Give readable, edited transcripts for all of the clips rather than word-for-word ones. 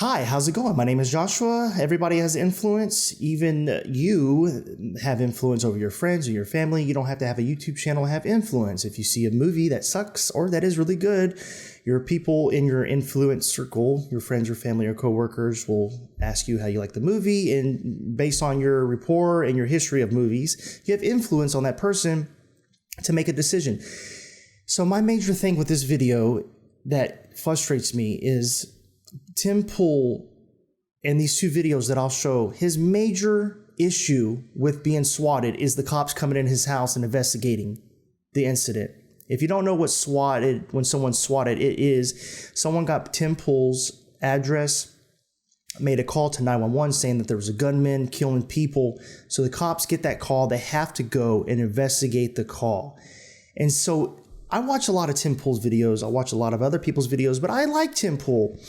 Hi, how's it going? My name is Joshua. Everybody has influence. Even you have influence over your friends or your family. You don't have to have a YouTube channel to have influence. If you see a movie that sucks or that is really good, your people in your influence circle, your friends, your family, or coworkers will ask you how you like the movie. And based on your rapport and your history of movies, you have influence on that person to make a decision. So my major thing with this video that frustrates me is Tim Pool, in these two videos that I'll show, his major issue with being swatted is the cops coming in his house and investigating the incident. If you don't know what swatted, when someone's swatted, it is someone got Tim Pool's address, made a call to 911 saying that there was a gunman killing people. So the cops get that call. They have to go and investigate the call. And so I watch a lot of Tim Pool's videos. I watch a lot of other people's videos, but I like Tim Pool.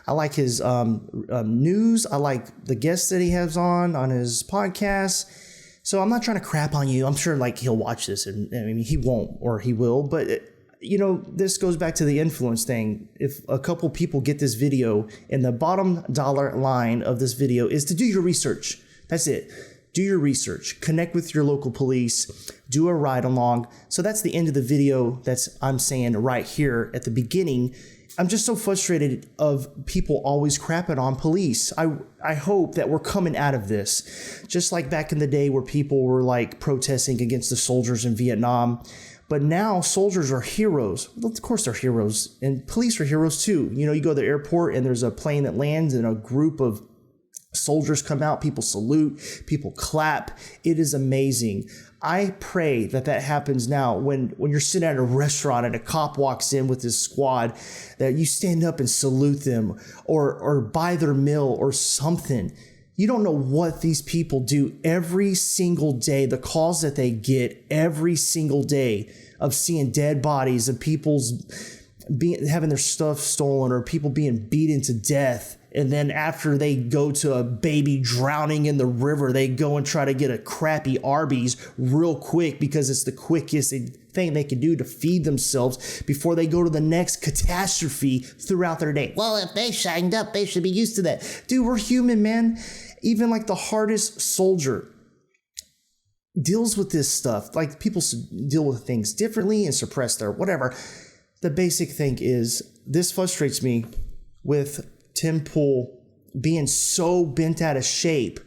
I like his news. I like the guests that he has on his podcast. So I'm not trying to crap on you. I'm sure like he'll watch this, and I mean, he won't or he will. But this goes back to the influence thing. If a couple people get this video, and the bottom dollar line of this video is to do your research. That's it. Do your research, connect with your local police, do a ride along. So that's the end of the video. I'm saying right here at the beginning. I'm just so frustrated of people always crapping on police. I hope that we're coming out of this. Just like back in the day where people were like protesting against the soldiers in Vietnam. But now soldiers are heroes. Well, of course they're heroes. And police are heroes too. You go to the airport and there's a plane that lands and a group of soldiers come out, people salute, people clap. It is amazing. I pray that happens now when you're sitting at a restaurant and a cop walks in with his squad, that you stand up and salute them or buy their meal or something. You don't know what these people do every single day, the calls that they get every single day of seeing dead bodies and people's having their stuff stolen or people being beaten to death. And then after they go to a baby drowning in the river, they go and try to get a crappy Arby's real quick because it's the quickest thing they can do to feed themselves before they go to the next catastrophe throughout their day. Well, if they signed up, they should be used to that. Dude, we're human, man. Even like the hardest soldier deals with this stuff. Like people deal with things differently and suppress their whatever. The basic thing is this frustrates me with Tim Pool being so bent out of shape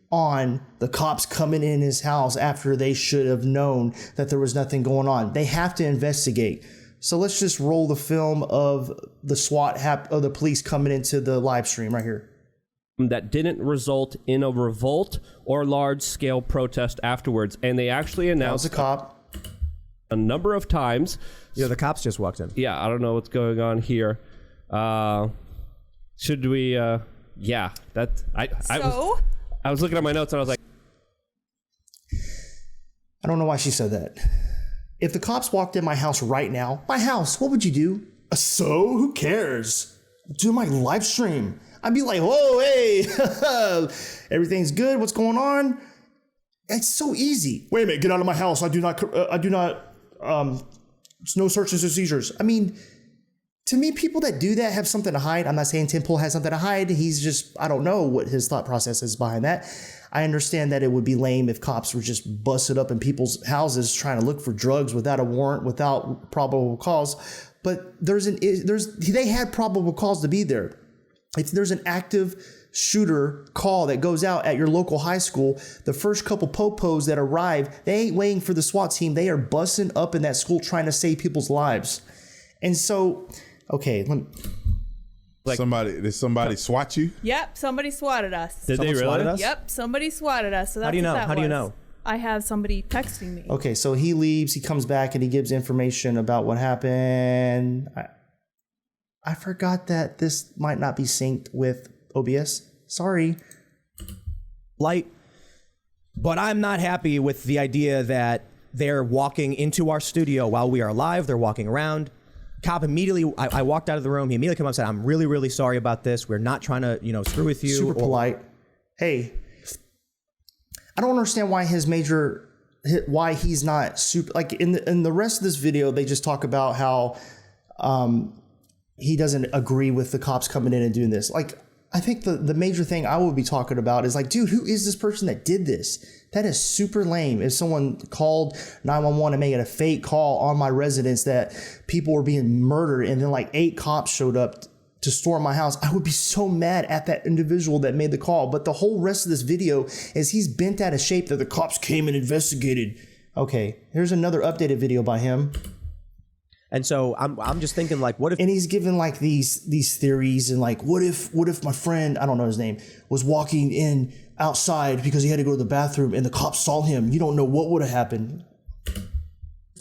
on the cops coming in his house after they should have known that there was nothing going on. They have to investigate. So let's just roll the film of the of the police coming into the live stream right here. That didn't result in a revolt or large-scale protest afterwards. And they actually announced that was a cop a number of times. Yeah, the cops just walked in. Yeah, I don't know what's going on here. Should we, yeah, that, I was looking at my notes and I was like, I don't know why she said that. If the cops walked in my house right now, what would you do? So who cares? Do my live stream. I'd be like, whoa, hey, everything's good. What's going on? It's so easy. Wait a minute, get out of my house. I do not, no searches or seizures. I mean, to me, people that do that have something to hide. I'm not saying Tim Pool has something to hide. He's just, I don't know what his thought process is behind that. I understand that it would be lame if cops were just busted up in people's houses trying to look for drugs without a warrant, without probable cause. But they had probable cause to be there. If there's an active shooter call that goes out at your local high school, the first couple popos that arrive, they ain't waiting for the SWAT team. They are busting up in that school trying to save people's lives. And so, okay, did somebody swat you? Yep, somebody swatted us. Did they really? Us? Yep, somebody swatted us. So that's How do you know? what that How do you was. know? I have somebody texting me. Okay, so he leaves, he comes back, and he gives information about what happened. I forgot that this might not be synced with OBS. Sorry. Light. But I'm not happy with the idea that they're walking into our studio while we are live. They're walking around. Cop immediately, I walked out of the room. He immediately came up and said, I'm really, really sorry about this. We're not trying to, screw with you. Super polite. Hey, I don't understand why why he's not super, like in the rest of this video, they just talk about how he doesn't agree with the cops coming in and doing this. Like, I think the major thing I would be talking about is like, dude, who is this person that did this? That is super lame. If someone called 911 and made a fake call on my residence that people were being murdered and then like 8 cops showed up to storm my house, I would be so mad at that individual that made the call. But the whole rest of this video is he's bent out of shape that the cops came and investigated. Okay, here's another updated video by him. And so I'm just thinking, like, what if? And he's given like these theories and like, what if my friend, I don't know his name, was walking in outside because he had to go to the bathroom and the cops saw him. You don't know what would have happened.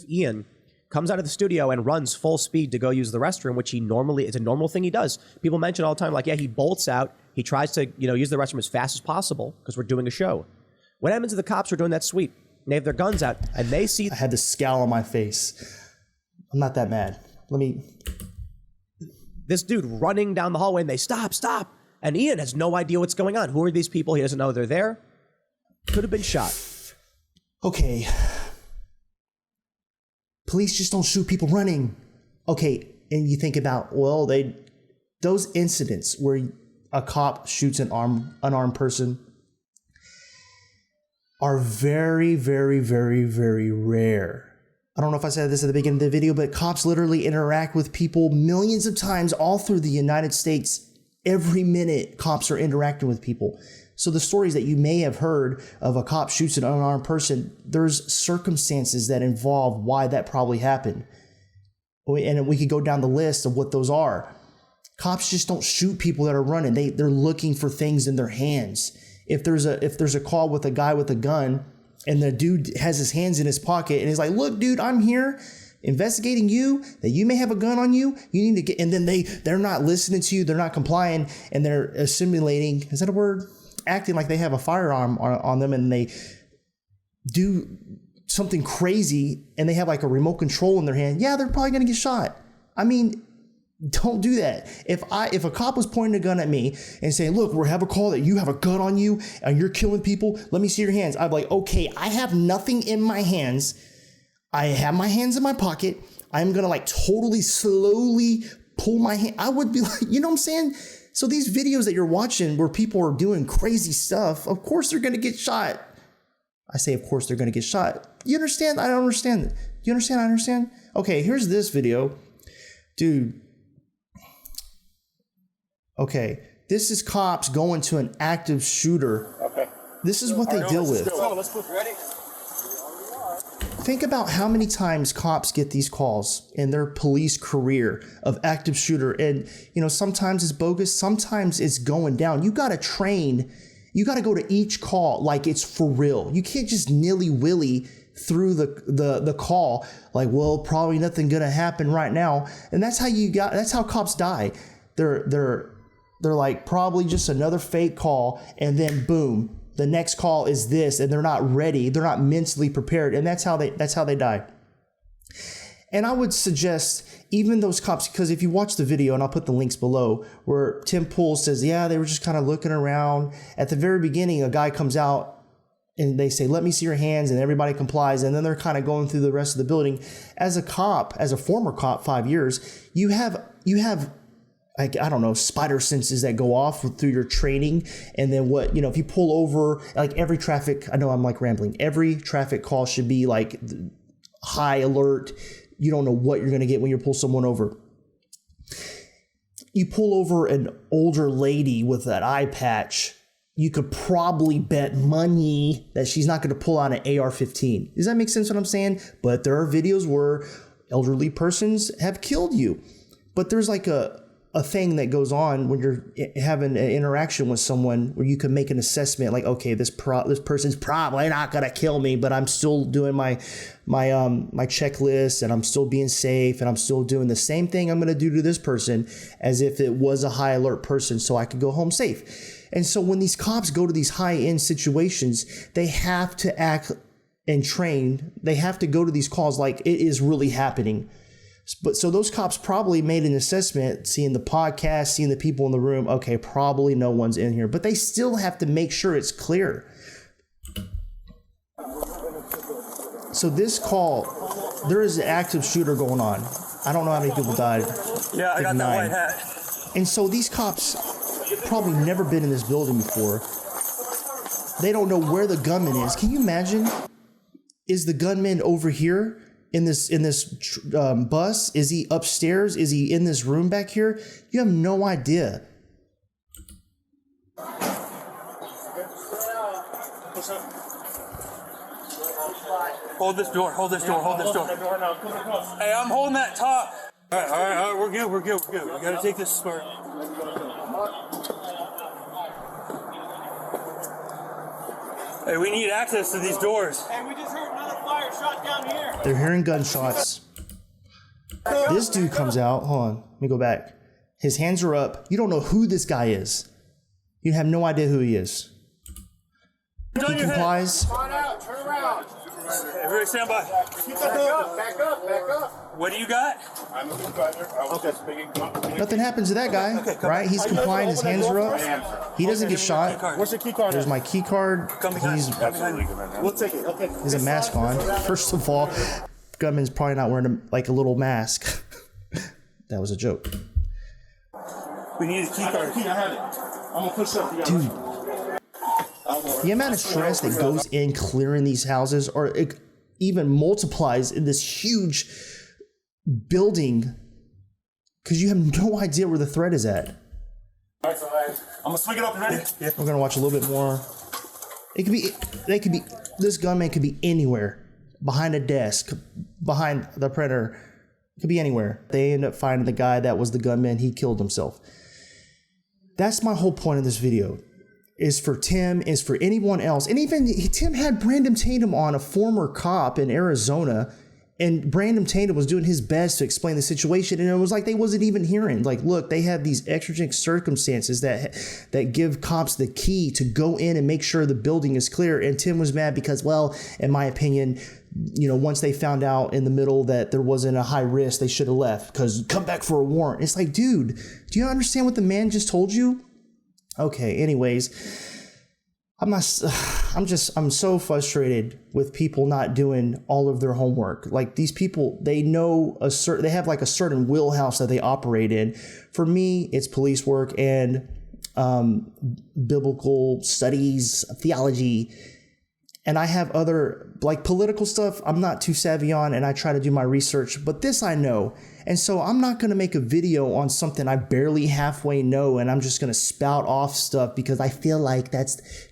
Ian comes out of the studio and runs full speed to go use the restroom, which it's a normal thing he does. People mention all the time, like, yeah, he bolts out. He tries to, use the restroom as fast as possible because we're doing a show. What happens if the cops are doing that sweep? And they have their guns out and they see. I had this scowl on my face. I'm not that mad. This dude running down the hallway and they stop. And Ian has no idea what's going on. Who are these people? He doesn't know they're there. Could have been shot. Okay. Police just don't shoot people running. Okay. And you think about, well, those incidents where a cop shoots an unarmed person are very, very, very, very rare. I don't know if I said this at the beginning of the video, but cops literally interact with people millions of times all through the United States. Every minute, cops are interacting with people. So the stories that you may have heard of a cop shoots an unarmed person, there's circumstances that involve why that probably happened. And we could go down the list of what those are. Cops just don't shoot people that are running. They're looking for things in their hands. If there's a call with a guy with a gun, and the dude has his hands in his pocket and he's like, look, dude, I'm here investigating you, that you may have a gun on you. You need to get, and then they're not listening to you. They're not complying and they're assimilating. Is that a word? Acting like they have a firearm on them and they do something crazy and they have like a remote control in their hand. Yeah, they're probably going to get shot. I mean, don't do that. If a cop was pointing a gun at me and saying, look, we have a call that you have a gun on you and you're killing people, let me see your hands. I'd be like, okay, I have nothing in my hands. I have my hands in my pocket. I'm going to like totally slowly pull my hand. I would be like, you know what I'm saying? So these videos that you're watching where people are doing crazy stuff, of course they're going to get shot. I say, of course they're going to get shot. You understand? I don't understand. You understand? I understand. Okay, here's this video. Dude. Okay, this is cops going to an active shooter. Okay. This is what they deal with. Ready? Think about how many times cops get these calls in their police career of active shooter. And, sometimes it's bogus. Sometimes it's going down. You got to train. You got to go to each call like it's for real. You can't just nilly-willy through the call like, well, probably nothing going to happen right now. And that's how cops die. They're like probably just another fake call, and then boom, the next call is this, and they're not ready. They're not mentally prepared, and that's how they die. And I would suggest even those cops, because if you watch the video, and I'll put the links below, where Tim Pool says, yeah, they were just kind of looking around. At the very beginning, a guy comes out and they say, let me see your hands, and everybody complies, and then they're kind of going through the rest of the building. As a cop, as a former cop, 5 years, you have like, I don't know, spider senses that go off through your training. And then if you pull over, like every traffic, I know I'm like rambling, every traffic call should be like high alert. You don't know what you're going to get when you pull someone over. You pull over an older lady with that eye patch, you could probably bet money that she's not going to pull out an AR-15. Does that make sense what I'm saying? But there are videos where elderly persons have killed you. But there's like a thing that goes on when you're having an interaction with someone where you can make an assessment like, okay, this person's probably not going to kill me, but I'm still doing my checklist and I'm still being safe and I'm still doing the same thing I'm going to do to this person as if it was a high alert person so I could go home safe. And so when these cops go to these high end situations, they have to act and train. They have to go to these calls like it is really happening. But so those cops probably made an assessment, seeing the podcast, seeing the people in the room. Okay, probably no one's in here, but they still have to make sure it's clear. So this call, there is an active shooter going on. I don't know how many people died. Yeah, I got that white hat. And so these cops, probably never been in this building before. They don't know where the gunman is. Can you imagine? Is the gunman over here in this bus? Is he upstairs? Is he in this room back here? You have no idea. Hold this door. Hey, I'm holding that top. All right, we're good. We gotta take this smart. Hey, we need access to these doors. Hey, we just heard another fire shot down here. They're hearing gunshots. This dude comes out. Hold on. Let me go back. His hands are up. You don't know who this guy is. You have no idea who he is. He complies. Turn around. Everybody stand by. Back up. What do you got? I'm a supervisor. Nothing happens to that guy, right? He's complying. His hands are up. He doesn't get shot. What's your key card? There's my key card. We'll take it. Okay. He's a mask on. First of all, gunman's probably not wearing a little mask. That was a joke. We need a key card. I have it. I'm gonna push up. Dude, the amount of stress that goes in clearing these houses, or it even multiplies in this huge building, because you have no idea where the threat is at. All right, so I'm gonna swing it up. You ready? Yeah. We're gonna watch a little bit more. This gunman could be anywhere, behind a desk, behind the printer, it could be anywhere. They end up finding the guy that was the gunman. He killed himself. That's my whole point of this video. Is for Tim, is for anyone else. And even Tim had Brandum Tatum on, a former cop in Arizona, and Brandum Tatum was doing his best to explain the situation, and it was like they wasn't even hearing. Like, look, they have these exigent circumstances that give cops the key to go in and make sure the building is clear. And Tim was mad because, well, in my opinion, once they found out in the middle that there wasn't a high risk, they should have left, because come back for a warrant. It's like, dude, do you understand what the man just told you? Okay, anyways, I'm so frustrated with people not doing all of their homework. Like, these people, they know they have like a certain wheelhouse that they operate in. For me, it's police work and biblical studies, theology. And I have other, like, political stuff I'm not too savvy on, and I try to do my research, but this I know. And so I'm not going to make a video on something I barely halfway know, and I'm just going to spout off stuff because I feel like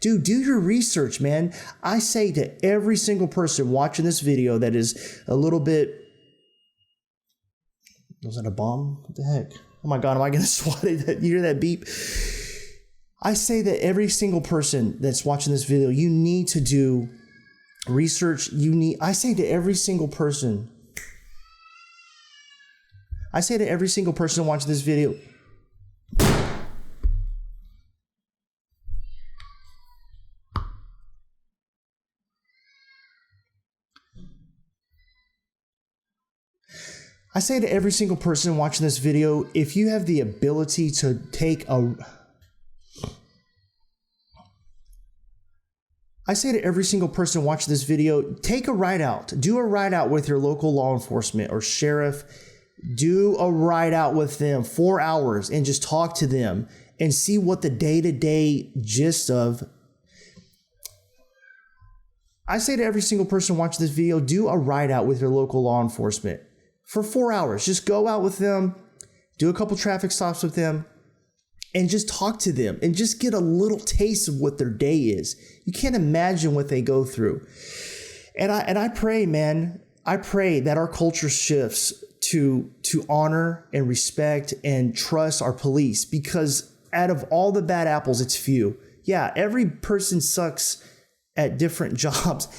dude, do your research, man. I say to every single person watching this video that is a little bit, was that a bomb? What the heck? Oh my God, am I going to swat it? You hear that beep? I say that every single person that's watching this video, you need to do research. I say to every single person watching this video, if you have the ability to take a ride out. Do a ride out with your local law enforcement or sheriff. Do a ride out with them 4 hours and just talk to them and see what the day-to-day gist of. I say to every single person watching this video, do a ride out with your local law enforcement for 4 hours. Just go out with them, do a couple traffic stops with them, and just talk to them and just get a little taste of what their day is. You can't imagine what they go through. And I pray, man, that our culture shifts to honor and respect and trust our police, because out of all the bad apples, it's few. Yeah, every person sucks at different jobs.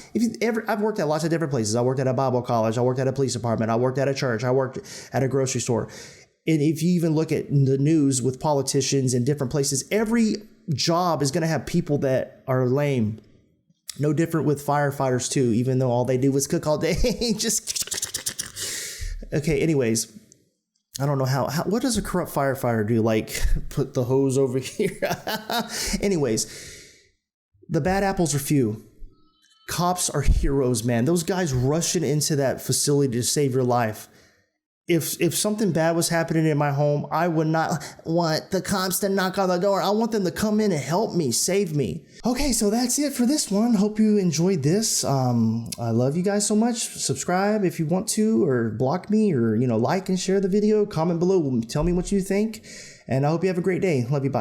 I've worked at lots of different places. I worked at a Bible college. I worked at a police department. I worked at a church. I worked at a grocery store. And if you even look at the news with politicians in different places, every job is going to have people that are lame. No different with firefighters too, even though all they do is cook all day. Okay, anyways, I don't know what does a corrupt firefighter do? Like, put the hose over here? Anyways, the bad apples are few. Cops are heroes, man. Those guys rushing into that facility to save your life. if something bad was happening in my home, I would not want the cops to knock on the door. I want them to come in and help me, save me. Okay, so that's it for this one. Hope you enjoyed this. I love you guys so much. Subscribe if you want to, or block me, or like and share the video. Comment below. Tell me what you think. And I hope you have a great day. Love you. Bye.